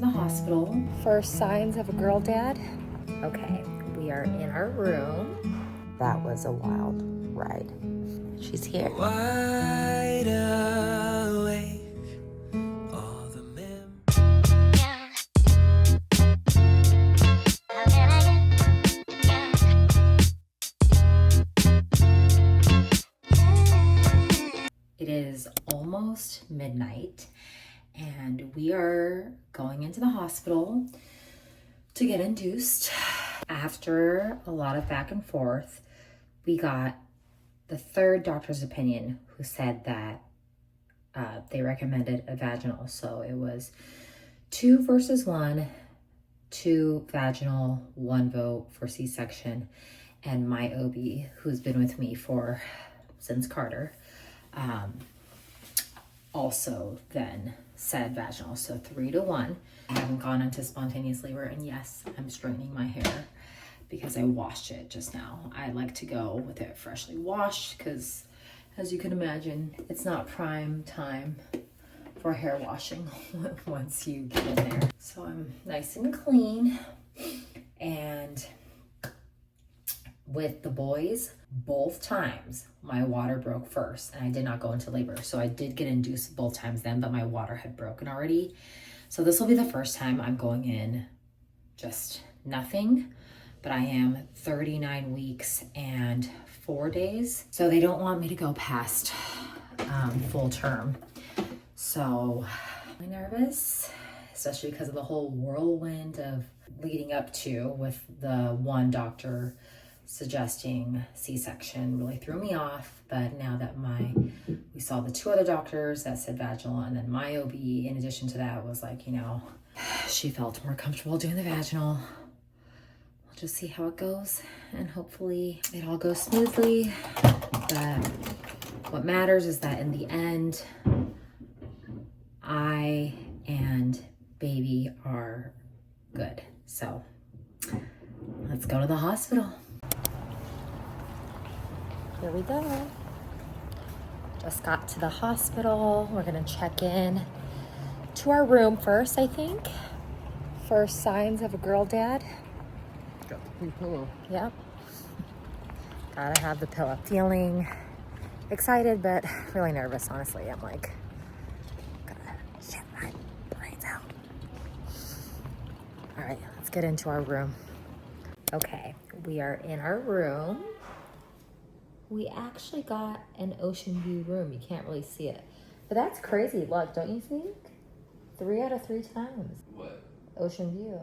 the hospital. First signs of a girl dad. Okay, we are in our room. That was a wild ride. She's here. Wide awake, all the It is almost midnight and we are going into the hospital to get induced. After a lot of back and forth, we got the third doctor's opinion who said that they recommended a vaginal. So it was 2 versus 1, 2 vaginal, 1 vote for C-section, and my OB, who's been with me since Carter, also then said vaginal. So 3-1. I haven't gone into spontaneous labor, and yes, I'm straightening my hair because I washed it just now. I like to go with it freshly washed because, as you can imagine, it's not prime time for hair washing once you get in there. So I'm nice and clean. And with the boys, both times my water broke first and I did not go into labor. So I did get induced both times then, but my water had broken already. So this will be the first time I'm going in just nothing, but I am 39 weeks and 4 days. So they don't want me to go past full term. So I'm nervous, especially because of the whole whirlwind of leading up to with the one doctor suggesting C-section really threw me off. But now that we saw the 2 other doctors that said vaginal, and then my OB in addition to that was like, she felt more comfortable doing the vaginal. We'll just see how it goes and hopefully it all goes smoothly. But what matters is that in the end, I and baby are good. So let's go to the hospital. Here we go. Just got to the hospital. We're gonna check in to our room first, I think. First signs of a girl dad. Got the pink pillow. Yep. Gotta have the pillow. Feeling excited, but really nervous, honestly. I'm like, gonna shit my brains out. All right, let's get into our room. Okay, we are in our room. We actually got an ocean view room. You can't really see it, but that's crazy luck, don't you think? 3 out of 3 times. What? Ocean view.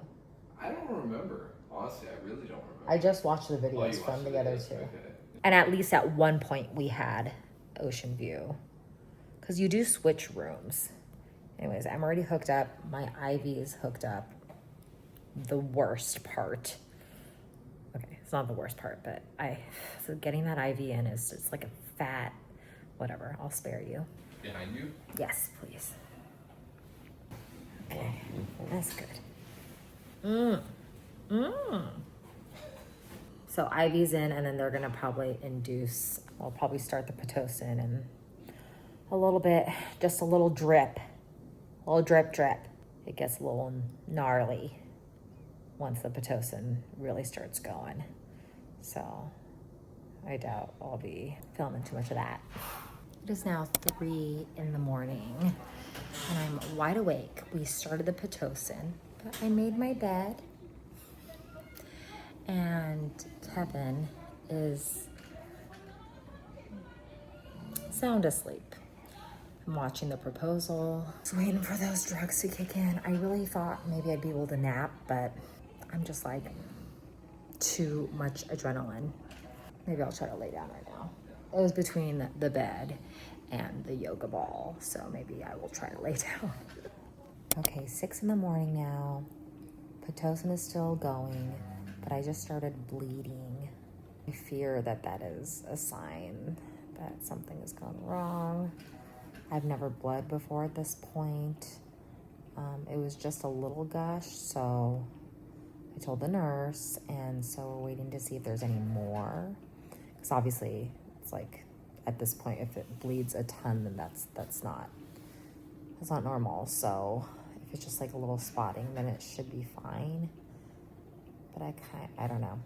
I don't remember. Honestly, I really don't remember. I just watched the videos from the other 2. Okay. And at least at one point we had ocean view. Because you do switch rooms. Anyways, I'm already hooked up. My IV is hooked up. The worst part. Okay, it's not the worst part, but so getting that IV in is just like a fat, whatever. I'll spare you. Behind you? Yes, please. Okay, that's good. So IV's in, and then they're gonna probably induce, I'll probably start the Pitocin and a little bit, just a little drip. A little drip. It gets a little gnarly once the Pitocin really starts going. So I doubt I'll be filming too much of that. It is now 3 in the morning and I'm wide awake. We started the Pitocin, but I made my bed and Kevin is sound asleep. I'm watching the proposal. Just waiting for those drugs to kick in. I really thought maybe I'd be able to nap, but I'm just like too much adrenaline. Maybe I'll try to lay down right now. It was between the bed and the yoga ball, so maybe I will try to lay down. Okay, 6 in the morning now. Pitocin is still going, but I just started bleeding. I fear that is a sign that something has gone wrong. I've never bled before at this point. It was just a little gush, so I told the nurse, and so we're waiting to see if there's any more. Because obviously, it's like, at this point, if it bleeds a ton, then that's not normal. So If it's just like a little spotting, then it should be fine. But I don't know.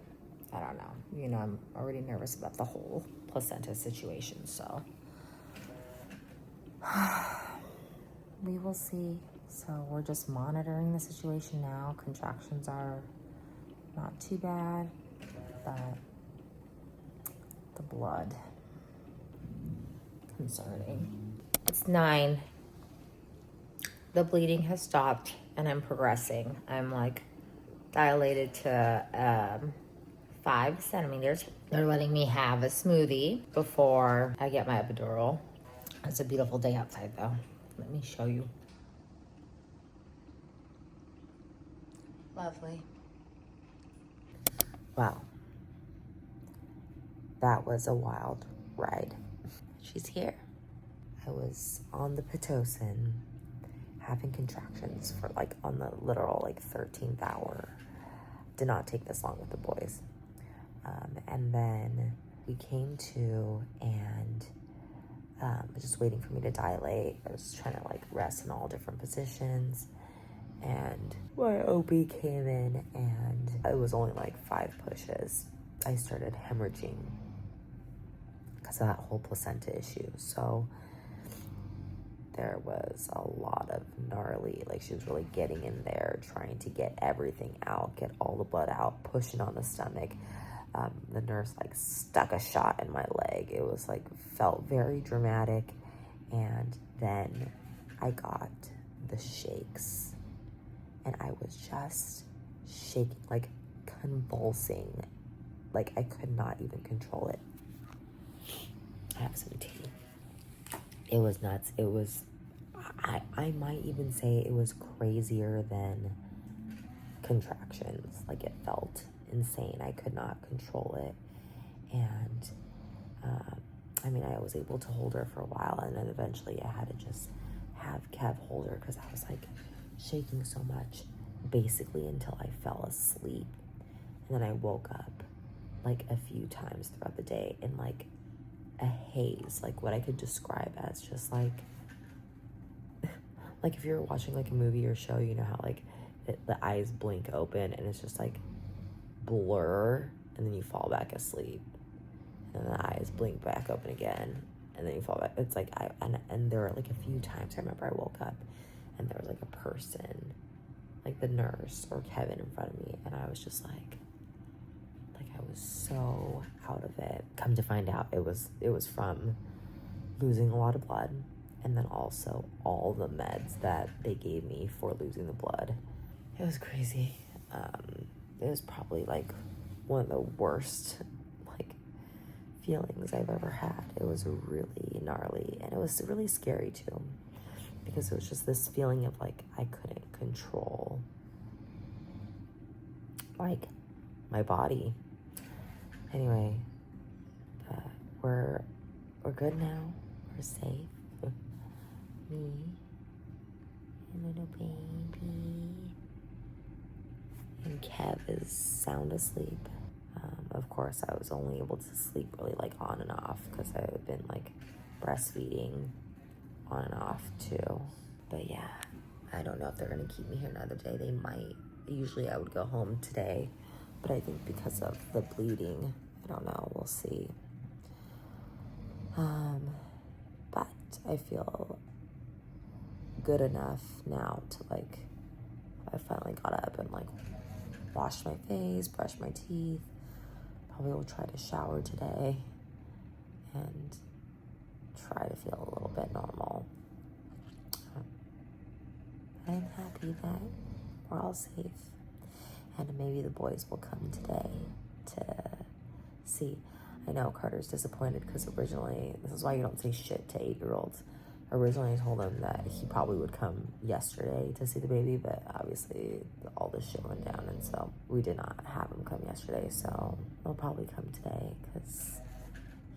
I don't know. You know, I'm already nervous about the whole placenta situation, so we will see. So we're just monitoring the situation now. Contractions are not too bad, but the blood, concerning. It's 9. The bleeding has stopped and I'm progressing. I'm like dilated to 5 centimeters. They're letting me have a smoothie before I get my epidural. It's a beautiful day outside though. Let me show you. Lovely. Wow. That was a wild ride. She's here. I was on the Pitocin having contractions for like on the literal like 13th hour. Did not take this long with the boys. And then we came to and just waiting for me to dilate. I was trying to like rest in all different positions. And my OB came in and it was only like 5 pushes. I started hemorrhaging because of that whole placenta issue. So there was a lot of gnarly, like she was really getting in there, trying to get everything out, get all the blood out, pushing on the stomach. The nurse like stuck a shot in my leg. It was like, felt very dramatic. And then I got the shakes and I was just shaking, like convulsing. Like I could not even control it. I have some tea. It was nuts. It was, I might even say it was crazier than contractions. Like it felt insane. I could not control it. And I mean, I was able to hold her for a while, and then eventually I had to just have Kev hold her because I was like shaking so much, basically until I fell asleep. And then I woke up like a few times throughout the day in like a haze, like what I could describe as just like if you're watching like a movie or show, you know how like the eyes blink open and it's just like blur, and then you fall back asleep, and then the eyes blink back open again, and then you fall back. It's like and there were like a few times I remember I woke up and there was like a person, like the nurse or Kevin in front of me, and I was just like I was so out of it. Come to find out, it was from losing a lot of blood, and then also all the meds that they gave me for losing the blood. It was crazy. It was probably like one of the worst like feelings I've ever had. It was really gnarly, and it was really scary too, because it was just this feeling of like I couldn't control like my body. Anyway, we're good now. We're safe. Me and little baby. And Kev is sound asleep. Of course, I was only able to sleep really like on and off because I've been like breastfeeding on and off too. But yeah, I don't know if they're gonna keep me here another day. They might. Usually I would go home today, but I think because of the bleeding, I don't know, we'll see. But I feel good enough now to like, I finally got up and like washed my face, brushed my teeth. Probably will try to shower today and try to feel a little bit normal. I'm happy that we're all safe. And maybe the boys will come today to see. I know Carter's disappointed because originally, this is why you don't say shit to 8-year-olds. Originally I told him that he probably would come yesterday to see the baby, but obviously all this shit went down, and so we did not have him come yesterday, so he'll probably come today because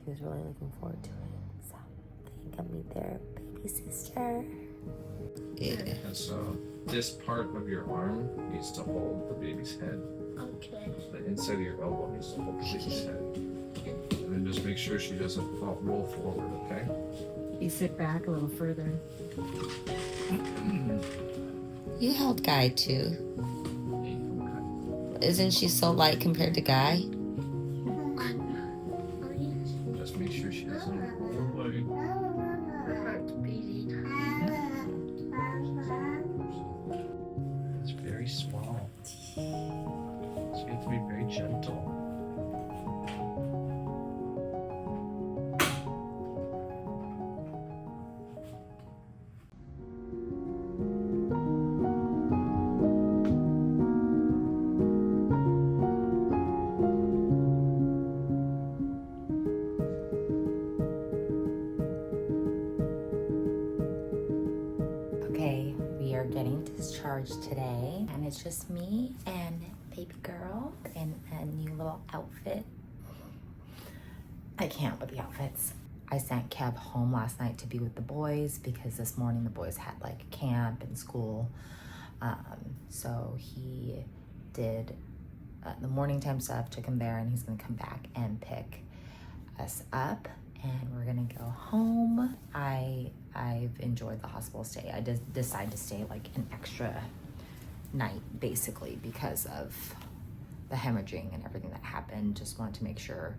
he was really looking forward to it. So they can come meet their baby sister. Yeah. And so this part of your arm needs to hold the baby's head. Okay. The inside of your elbow needs to hold the baby's head. And then just make sure she doesn't roll forward, okay? You sit back a little further. You held Guy too. Isn't she so light compared to Guy? Just make sure she doesn't roll away. It's very small. So you have to be very gentle. Okay, we are getting discharged today, and it's just me and baby girl in a new little outfit. I can't with the outfits. I sent Kev home last night to be with the boys because this morning the boys had like camp and school. So he did the morning time stuff, took him there, and he's gonna come back and pick us up, and we're gonna go home. I've enjoyed the hospital stay. I did decide to stay like an extra night basically because of the hemorrhaging and everything that happened. Just wanted to make sure.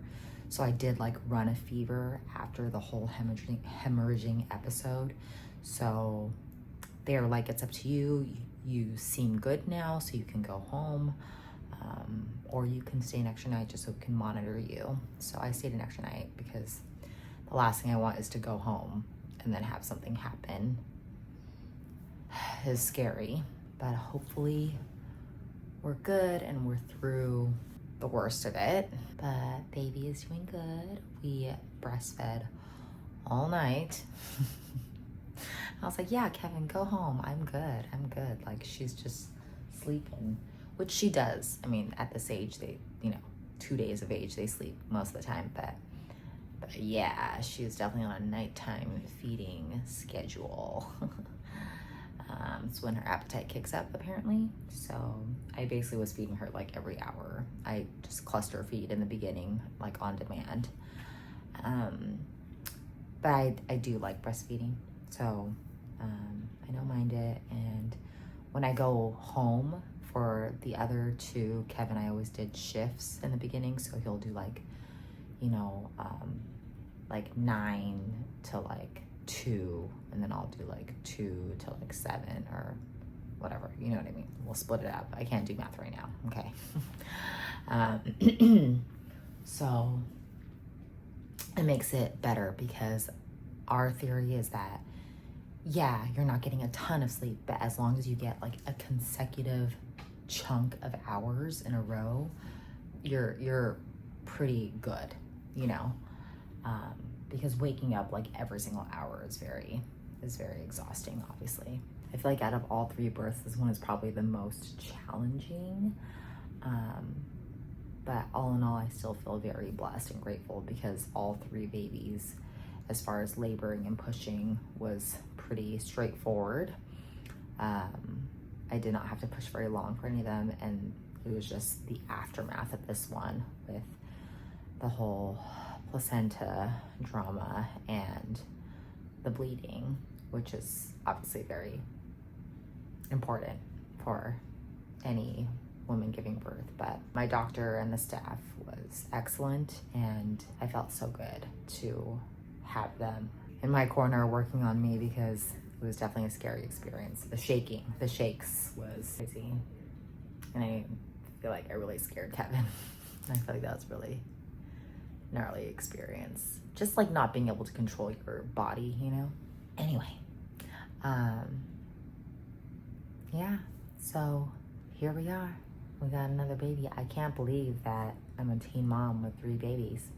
So I did like run a fever after the whole hemorrhaging episode. So they were like, it's up to you. You seem good now, so you can go home. Or you can stay an extra night just so we can monitor you. So I stayed an extra night because the last thing I want is to go home and then have something happen. It's scary, but hopefully we're good and we're through the worst of it. But baby is doing good. We breastfed all night. I was like, yeah, Kevin, go home. I'm good. Like, she's just sleeping, which she does. I mean, at this age, they, 2 days of age, they sleep most of the time. But yeah, she was definitely on a nighttime feeding schedule. It's when her appetite kicks up, apparently. So I basically was feeding her like every hour. I just cluster feed in the beginning, like on demand. But I do like breastfeeding. So I don't mind it. And when I go home for the other two, Kev and I always did shifts in the beginning. So he'll do like, like 9 to like 2, and then I'll do like 2 to like 7 or whatever. You know what I mean? We'll split it up. I can't do math right now. Okay. So it makes it better because our theory is that, yeah, you're not getting a ton of sleep, but as long as you get like a consecutive chunk of hours in a row, you're pretty good, because waking up like every single hour is very exhausting, obviously. I feel like out of all 3 births, this one is probably the most challenging. But all in all, I still feel very blessed and grateful because all 3 babies, as far as laboring and pushing, was pretty straightforward. I did not have to push very long for any of them, and it was just the aftermath of this one with the whole placenta drama and the bleeding, which is obviously very important for any woman giving birth. But my doctor and the staff was excellent, and I felt so good to have them in my corner working on me because it was definitely a scary experience. The shakes was crazy, and I feel like I really scared Kevin. I feel like that was really gnarly experience, just like not being able to control your body, Anyway, yeah, so here we are. We got another baby. I can't believe that I'm a teen mom with 3 babies.